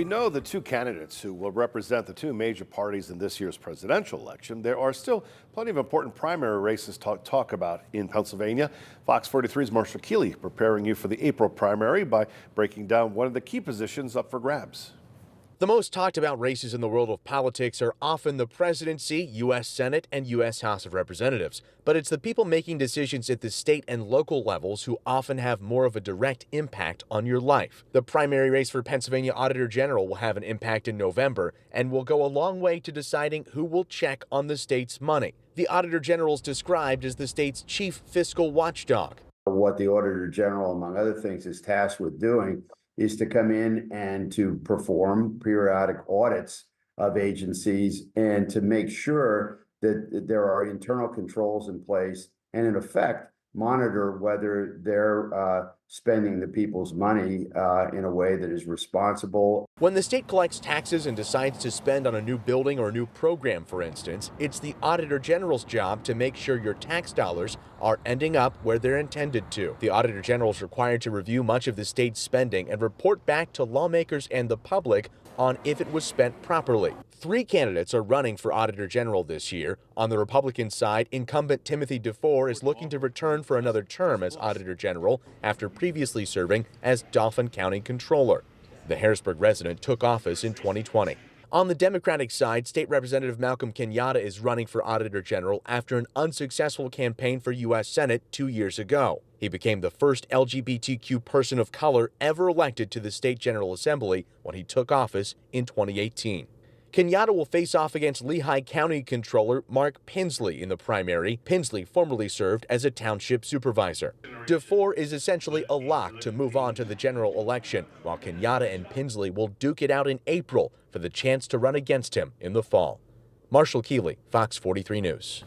We know the two candidates who will represent the two major parties in this year's presidential election. There are still plenty of important primary races to talk about in Pennsylvania. Fox 43's Marshall Keeley preparing you for the April primary by breaking down one of the key positions up for grabs. The most talked about races in the world of politics are often the presidency, U.S. Senate, and U.S. House of Representatives. But it's the people making decisions at the state and local levels who often have more of a direct impact on your life. The primary race for Pennsylvania Auditor General will have an impact in November and will go a long way to deciding who will check on the state's money. The Auditor General is described as the state's chief fiscal watchdog. What the Auditor General, among other things, is tasked with doing is to come in and to perform periodic audits of agencies and to make sure that there are internal controls in place and, in effect, monitor whether they're spending the people's money in a way that is responsible. When the state collects taxes and decides to spend on a new building or a new program, for instance, it's the Auditor General's job to make sure your tax dollars are ending up where they're intended to. The Auditor General is required to review much of the state's spending and report back to lawmakers and the public on if it was spent properly. 3 candidates are running for Auditor General this year. On the Republican side, incumbent Timothy DeFore is looking to return for another term as Auditor General after previously serving as Dauphin County Controller. The Harrisburg resident took office in 2020. On the Democratic side, State Representative Malcolm Kenyatta is running for Auditor General after an unsuccessful campaign for U.S. Senate 2 years ago. He became the first LGBTQ person of color ever elected to the State General Assembly when he took office in 2018. Kenyatta will face off against Lehigh County Controller Mark Pinsley in the primary. Pinsley formerly served as a township supervisor. DeFore is essentially a lock to move on to the general election, while Kenyatta and Pinsley will duke it out in April for the chance to run against him in the fall. Marshall Keeley, Fox 43 News.